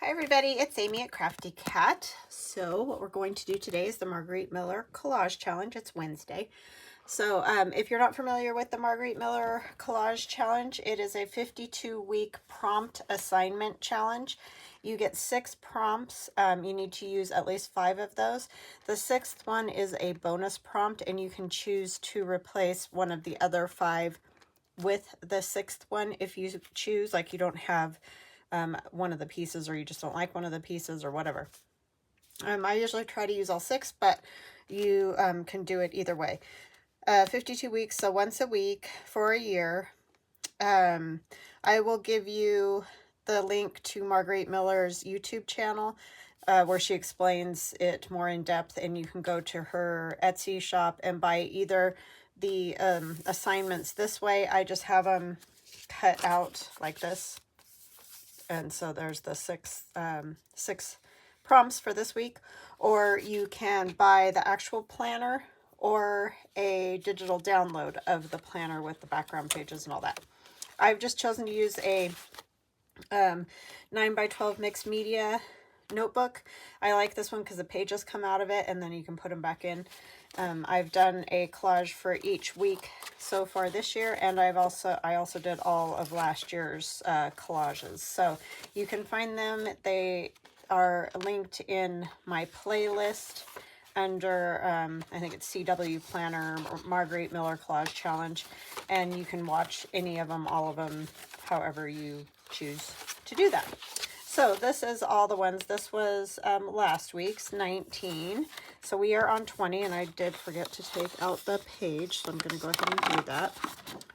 Hi everybody, it's Amy at Crafty Cat. So what we're going to do today is the Margarete Miller Collage Challenge. It's Wednesday. So if you're not familiar with the Margarete Miller Collage Challenge, it is a 52-week prompt assignment challenge. You get 6 prompts. You need to use at least 5 of those. The 6th one is a bonus prompt, and you can choose to replace one of the other 5 with the 6th one if you choose, like you don't have one of the pieces, or you just don't like one of the pieces or whatever. I usually try to use all 6, but you can do it either way. 52 weeks, so once a week for a year. I will give you the link to Margarete Miller's YouTube channel where she explains it more in depth, and you can go to her Etsy shop and buy either the assignments this way. I just have them cut out like this. And so there's the six prompts for this week, or you can buy the actual planner or a digital download of the planner with the background pages and all that. I've just chosen to use a 9x12 mixed media notebook. I like this one because the pages come out of it and then you can put them back in. I've done a collage for each week so far this year, and I also did all of last year's collages. So you can find them. They are linked in my playlist under I think it's CW Planner or Margarete Miller Collage Challenge, and you can watch any of them, all of them, however you choose to do that. So this is all the ones. This was last week's 19. So we are on 20, and I did forget to take out the page, so I'm going to go ahead and do that.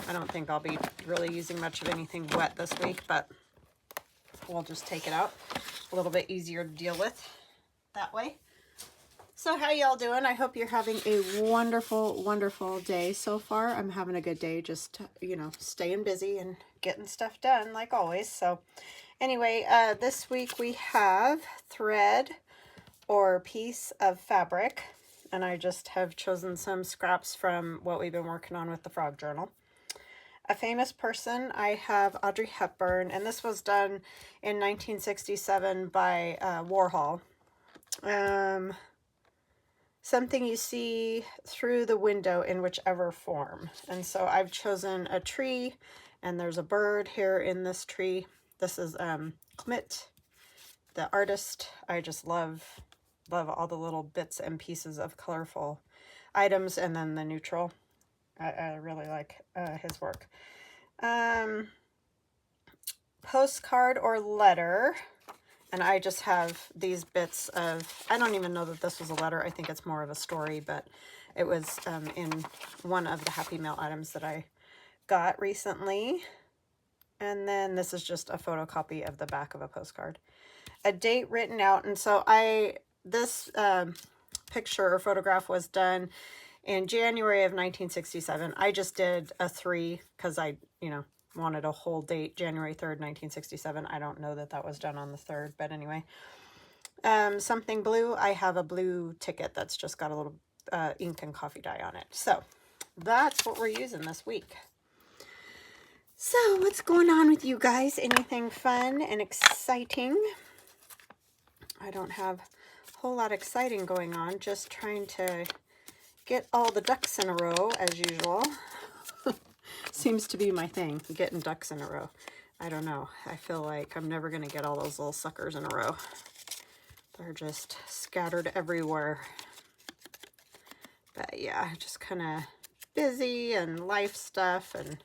I don't think I'll be really using much of anything wet this week, but we'll just take it out. A little bit easier to deal with that way. So how y'all doing? I hope you're having a wonderful, wonderful day so far. I'm having a good day, just, you know, staying busy and getting stuff done like always. So anyway, this week we have thread or piece of fabric, and I just have chosen some scraps from what we've been working on with the Frog Journal. A famous person, I have Audrey Hepburn, and this was done in 1967 by Warhol. Something you see through the window in whichever form. And so I've chosen a tree, and there's a bird here in this tree. This is Kmit, the artist. I just love all the little bits and pieces of colorful items, and then the neutral. I really like his work. Postcard or letter. And I just have these bits of, I don't even know that this was a letter. I think it's more of a story, but it was in one of the Happy Mail items that I got recently. And then this is just a photocopy of the back of a postcard. A date written out. And so this picture or photograph was done in January of 1967. I just did a 3 because I, wanted a whole date, January 3rd, 1967. I don't know that that was done on the 3rd, but anyway. Something blue. I have a blue ticket that's just got a little ink and coffee dye on it. So that's what we're using this week. So what's going on with you guys? Anything fun and exciting? I don't have a whole lot exciting going on. Just trying to get all the ducks in a row as usual. Seems to be my thing, getting ducks in a row. I don't know. I feel like I'm never going to get all those little suckers in a row. They're just scattered everywhere. But yeah, just kind of busy and life stuff and,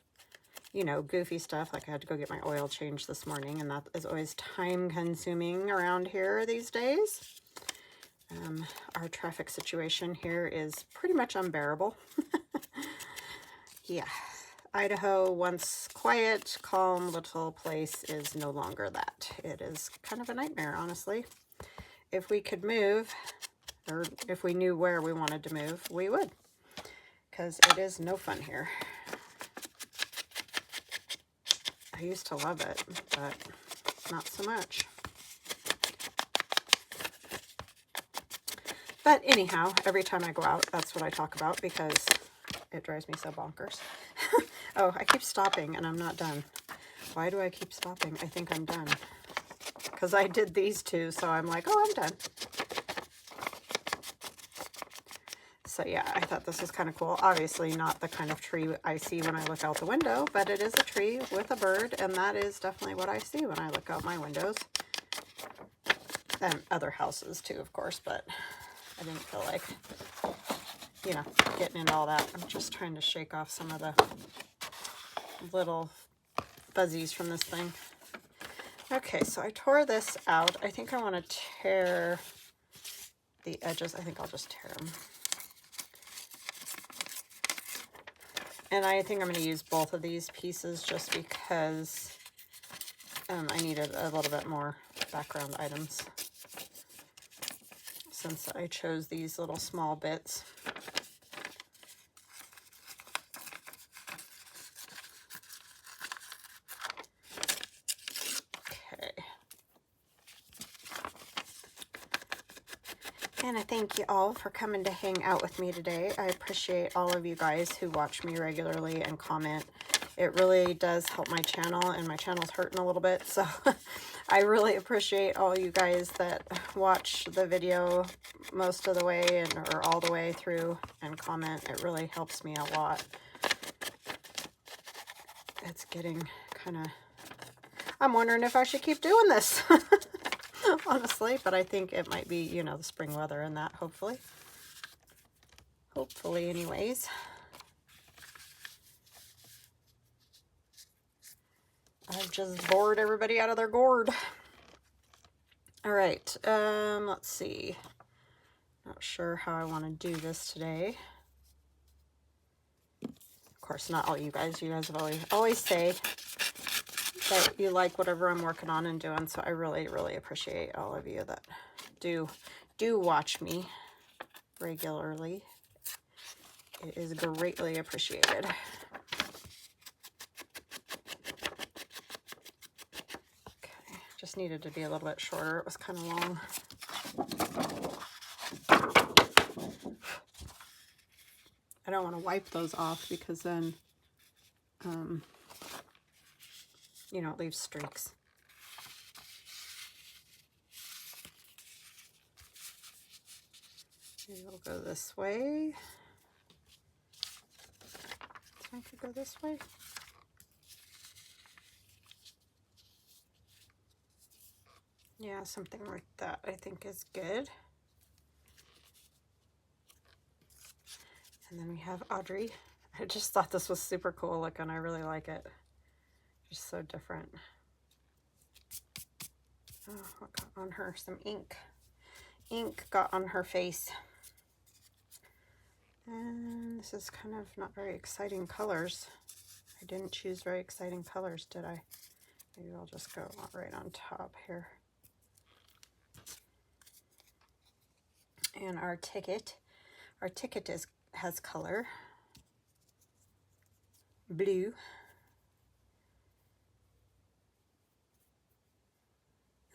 goofy stuff. Like I had to go get my oil changed this morning, and that is always time consuming around here these days. Our traffic situation here is pretty much unbearable. Yeah. Idaho, once quiet, calm little place, is no longer that. It is kind of a nightmare, honestly. If we could move, or if we knew where we wanted to move, we would. Because it is no fun here. I used to love it, but not so much. But anyhow, every time I go out, that's what I talk about because it drives me so bonkers. Oh, I keep stopping and I'm not done. Why do I keep stopping? I think I'm done. because I did these two, so I'm like, oh, I'm done. So yeah, I thought this was kind of cool. Obviously not the kind of tree I see when I look out the window, but it is a tree with a bird, and that is definitely what I see when I look out my windows. And other houses too, of course, but I didn't feel like, you know, getting into all that. I'm just trying to shake off some of the little fuzzies from this thing. Okay, so I tore this out. I think I want to tear the edges. I think I'll just tear them. And I think I'm going to use both of these pieces just because I needed a little bit more background items since I chose these little small bits. Okay. And I thank you all for coming to hang out with me today. I appreciate all of you guys who watch me regularly and comment. It really does help my channel, and my channel's hurting a little bit, so I really appreciate all you guys that watch the video most of the way or all the way through and comment. It really helps me a lot. It's getting kind of... I'm wondering if I should keep doing this. Honestly, but I think it might be, you know, the spring weather and that, hopefully. Hopefully, anyways. I've just bored everybody out of their gourd. All right, let's see. Not sure how I want to do this today. Of course, not all you guys. You guys have always say that you like whatever I'm working on and doing, so I really, really appreciate all of you that do watch me regularly. It is greatly appreciated. Okay, just needed to be a little bit shorter. It was kind of long. I don't want to wipe those off because then you know, it leaves streaks. Maybe we'll go this way. I could go this way. Yeah, something like that I think is good. And then we have Audrey. I just thought this was super cool looking. I really like it. Just so different. Oh, what got on her? Some ink. Ink got on her face. And this is kind of not very exciting colors. I didn't choose very exciting colors, did I? Maybe I'll just go right on top here. And our ticket has color. Blue.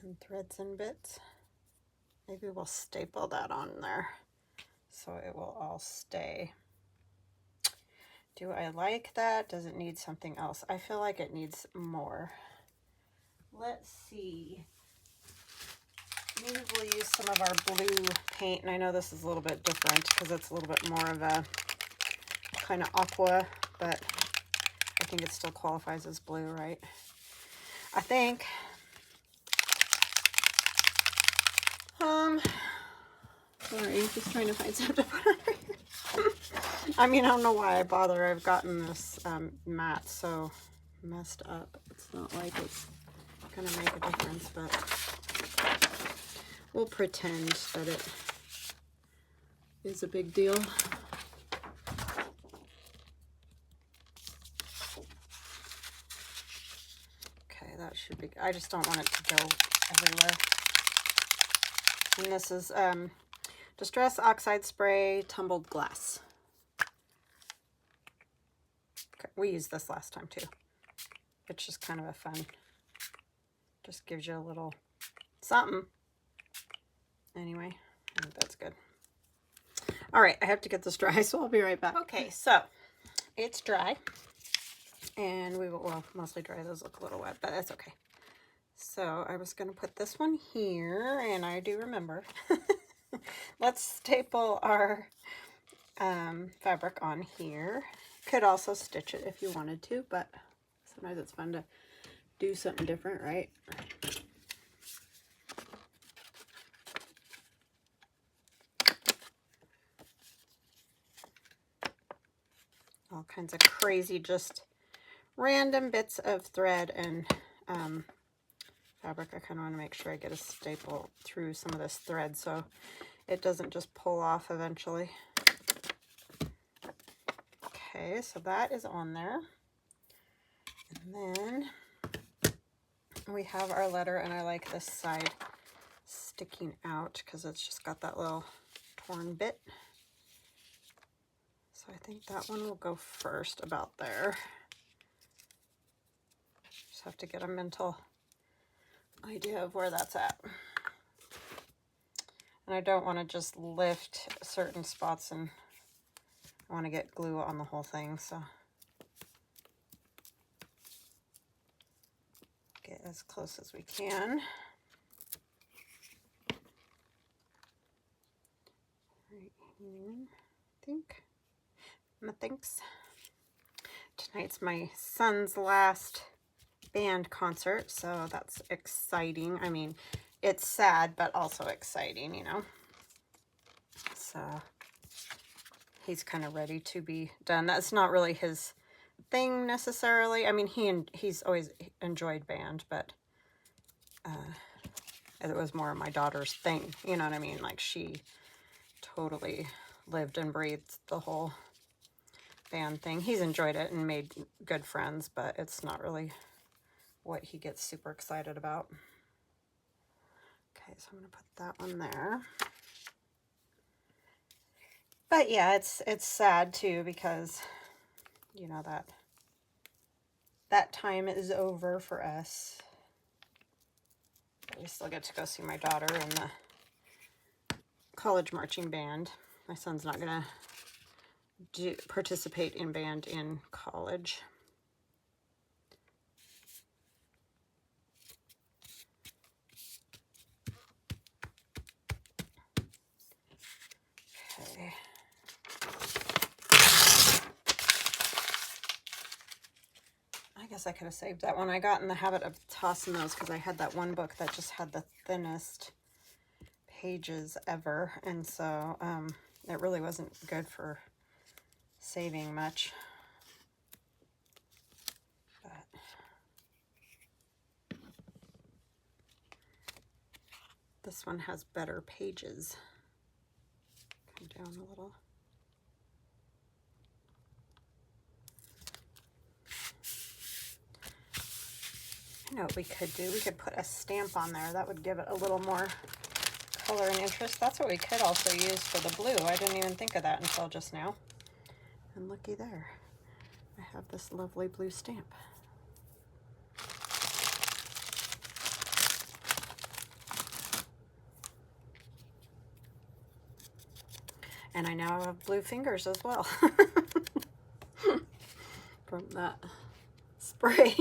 And threads and bits. Maybe we'll staple that on there so it will all stay. Do I like that? Does it need something else? I feel like it needs more. Let's see. Maybe we'll use some of our blue paint, and I know this is a little bit different because it's a little bit more of a kind of aqua, but I think it still qualifies as blue, right? I think. Sorry, just trying to find something to put on here. I mean, I don't know why I bother. I've gotten this mat so messed up. It's not like it's gonna make a difference, but we'll pretend that it is a big deal. Okay, that should be, I just don't want it to go everywhere. And this is Distress Oxide Spray Tumbled Glass. Okay, we used this last time too. It's just kind of a fun, just gives you a little something. Anyway, I think that's good. All right, I have to get this dry, so I'll be right back. Okay, so it's dry. And we will, well, mostly dry. Those look a little wet, but that's okay. So I was going to put this one here, and I do remember. Let's staple our fabric on here. Could also stitch it if you wanted to, but sometimes it's fun to do something different, right? All kinds of crazy, just random bits of thread and fabric. I kind of want to make sure I get a staple through some of this thread so it doesn't just pull off eventually. Okay, so that is on there. And then we have our letter, and I like this side sticking out because it's just got that little torn bit. So I think that one will go first, about there. Just have to get a mental idea of where that's at. And I don't want to just lift certain spots, and I want to get glue on the whole thing, so get as close as we can. Right here, I think. Thanks. Tonight's my son's last band concert, so that's exciting. I mean, it's sad, but also exciting, you know. So he's kind of ready to be done. That's not really his thing necessarily. I mean, he's always enjoyed band, but it was more my daughter's thing, you know what I mean? Like, she totally lived and breathed the whole band thing. He's enjoyed it and made good friends, but it's not really what he gets super excited about. Okay, so I'm going to put that one there. But yeah, it's sad too, because you know that time is over for us. But we still get to go see my daughter in the college marching band. My son's not going to participate in band in college. Okay. I guess I could have saved that one. I got in the habit of tossing those because I had that one book that just had the thinnest pages ever, and so it really wasn't good for saving much. But this one has better pages. Come down a little. I know what we could do. We could put a stamp on there. That would give it a little more color and interest. That's what we could also use for the blue. I didn't even think of that until just now. And looky there. I have this lovely blue stamp. And I now have blue fingers as well. From that spray.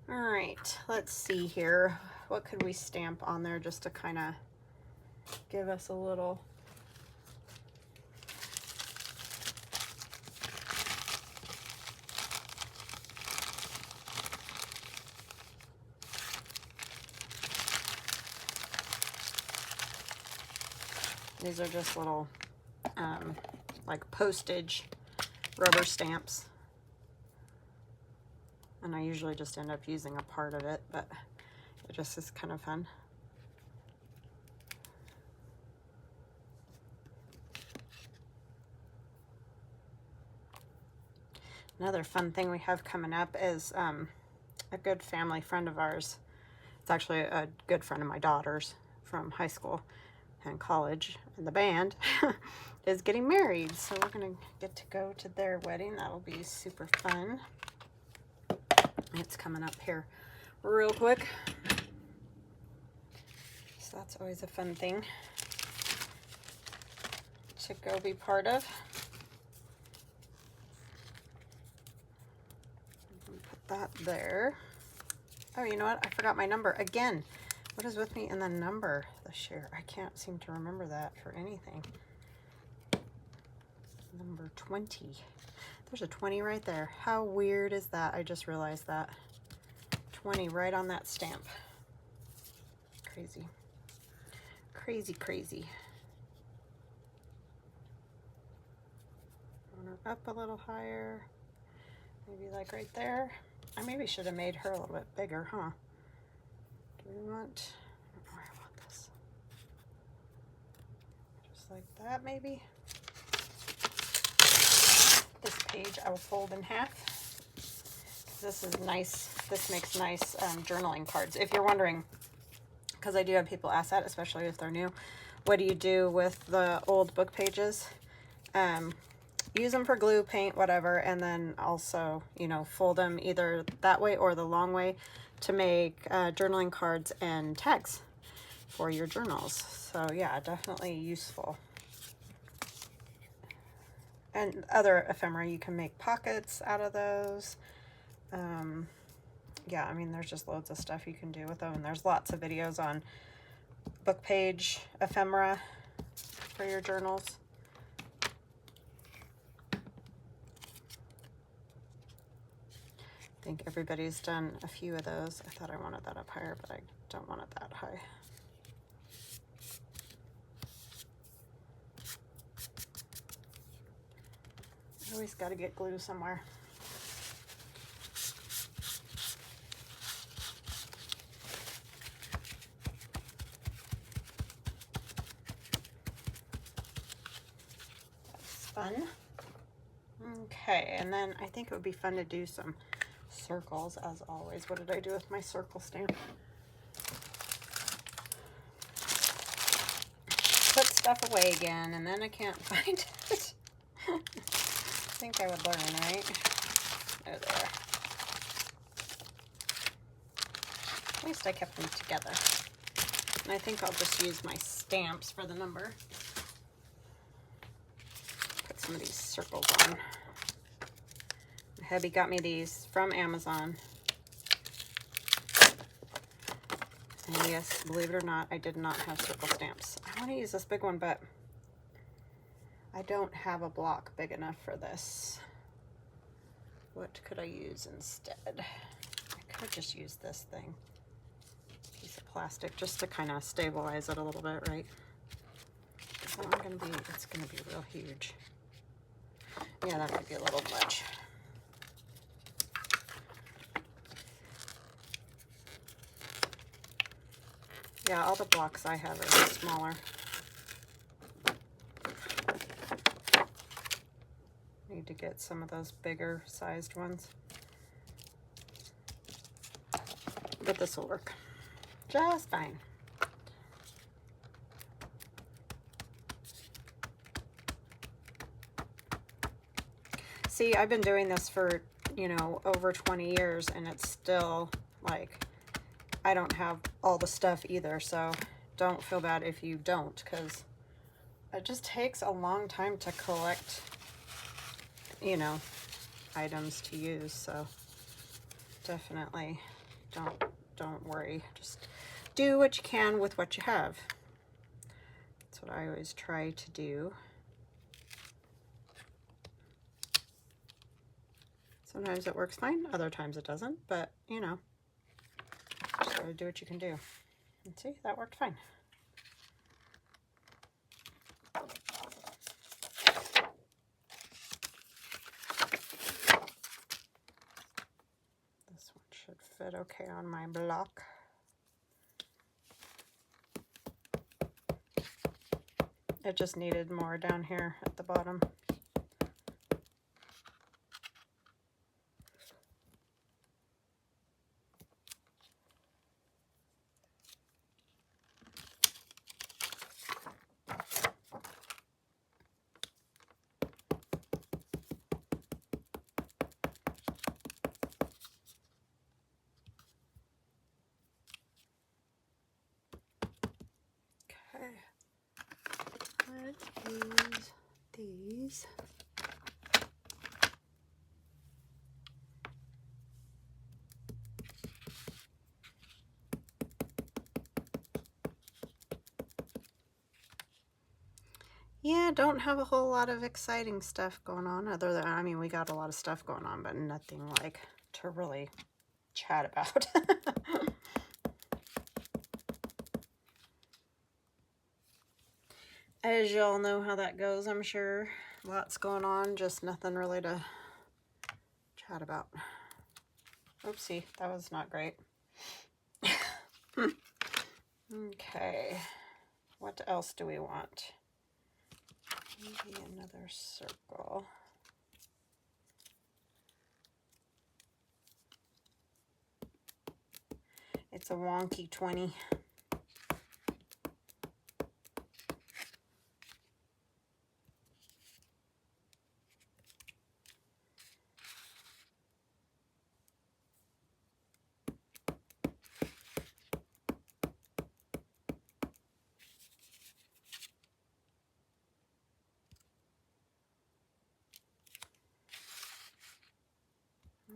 All right, let's see here. What could we stamp on there just to kind of give us a little... These are just little, like postage rubber stamps. And I usually just end up using a part of it, but it just is kind of fun. Another fun thing we have coming up is a good family friend of ours. It's actually a good friend of my daughter's from high school and college, and the band is getting married. So we're going to get to go to their wedding. That'll be super fun. It's coming up here real quick. So that's always a fun thing. to go be part of. Put that there. Oh, you know what? I forgot my number again. What is with me and the number this year? I can't seem to remember that for anything. Number 20. There's a 20 right there. How weird is that? I just realized that. 20 right on that stamp. Crazy. Crazy, crazy. Up a little higher. Maybe like right there. I maybe should have made her a little bit bigger, huh? Do we want, I don't know where I want this. Just like that, maybe. This page I will fold in half. This is nice. This makes nice journaling cards. If you're wondering, because I do have people ask that, especially if they're new, what do you do with the old book pages? Use them for glue, paint, whatever, and then also, you know, fold them either that way or the long way to make journaling cards and tags for your journals. So yeah, definitely useful. And other ephemera, you can make pockets out of those. Yeah, I mean, there's just loads of stuff you can do with them, and there's lots of videos on book page ephemera for your journals. I think everybody's done a few of those. I thought I wanted that up higher, but I don't want it that high. I always got to get glue somewhere. That's fun. Okay, and then I think it would be fun to do some circles as always. What did I do with my circle stamp? Put stuff away again, and then I can't find it. I think I would learn, right? Oh, there. At least I kept them together. And I think I'll just use my stamps for the number. Put some of these circles on. My hubby got me these from Amazon. And yes, believe it or not, I did not have circle stamps. I want to use this big one, but I don't have a block big enough for this. What could I use instead? I could just use this thing. Piece of plastic just to kind of stabilize it a little bit, right? Is that one gonna be, it's gonna be real huge. Yeah, that might be a little much. Yeah, all the blocks I have are smaller. Need to get some of those bigger sized ones. But this will work just fine. See, I've been doing this for, you know, over 20 years, and it's still like, I don't have all the stuff either, so don't feel bad if you don't, because it just takes a long time to collect, you know, items to use. So definitely don't worry. Just do what you can with what you have. That's what I always try to do. Sometimes it works fine, other times it doesn't, but you know, just gotta do what you can do. And see, that worked fine. This one should fit okay on my block. It just needed more down here at the bottom. Let's use these. Yeah, don't have a whole lot of exciting stuff going on other than, I mean, we got a lot of stuff going on, but nothing like to really chat about. As y'all know how that goes, I'm sure. Lots going on, just nothing really to chat about. Oopsie, that was not great. Okay, what else do we want? Maybe another circle. It's a wonky 20.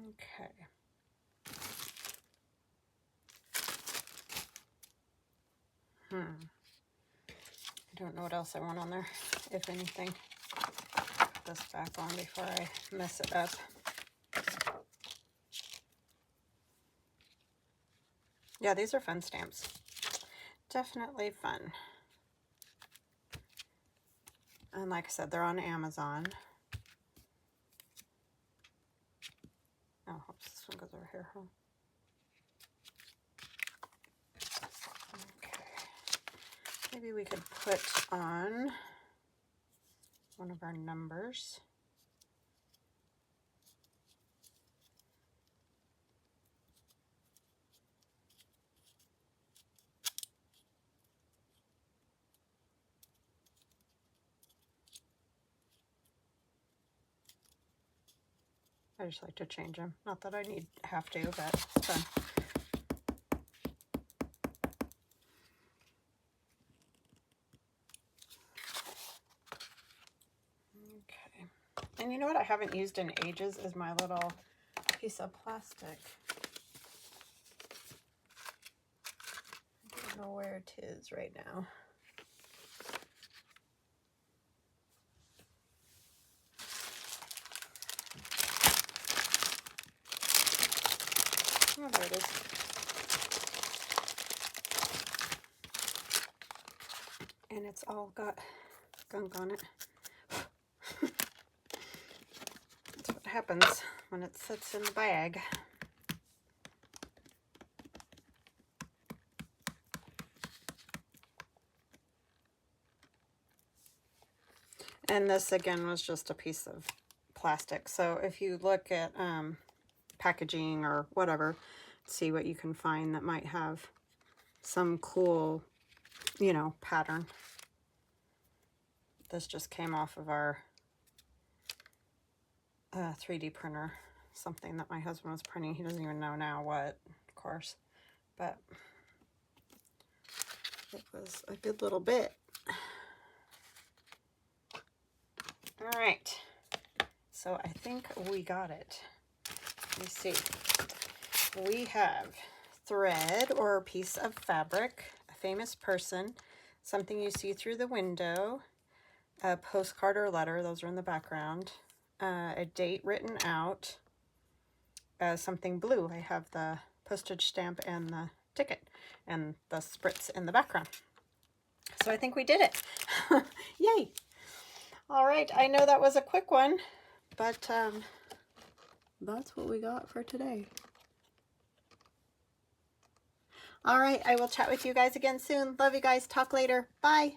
Okay. I don't know what else I want on there, if anything. Put this back on before I mess it up. Yeah, these are fun stamps. Definitely fun. And like I said, they're on Amazon. Oh, oops, this one goes over here, huh? Okay. Maybe we could put on one of our numbers. I just like to change them. Not that I have to, but it's fun. Okay. And you know what I haven't used in ages is my little piece of plastic. I don't know where it is right now. Oh, there it is. And it's all got gunk on it. That's what happens when it sits in the bag. And this again was just a piece of plastic. So if you look at packaging or whatever, see what you can find that might have some cool, you know, pattern. This just came off of our 3D printer, something that my husband was printing. He doesn't even know now what, of course, but it was a good little bit. All right, so I think we got it. Let me see. We have thread or a piece of fabric, a famous person, something you see through the window, a postcard or letter, those are in the background, a date written out, something blue. I have the postage stamp and the ticket and the spritz in the background. So I think we did it. Yay! All right, I know that was a quick one, but that's what we got for today. All right, I will chat with you guys again soon. Love you guys. Talk later. Bye.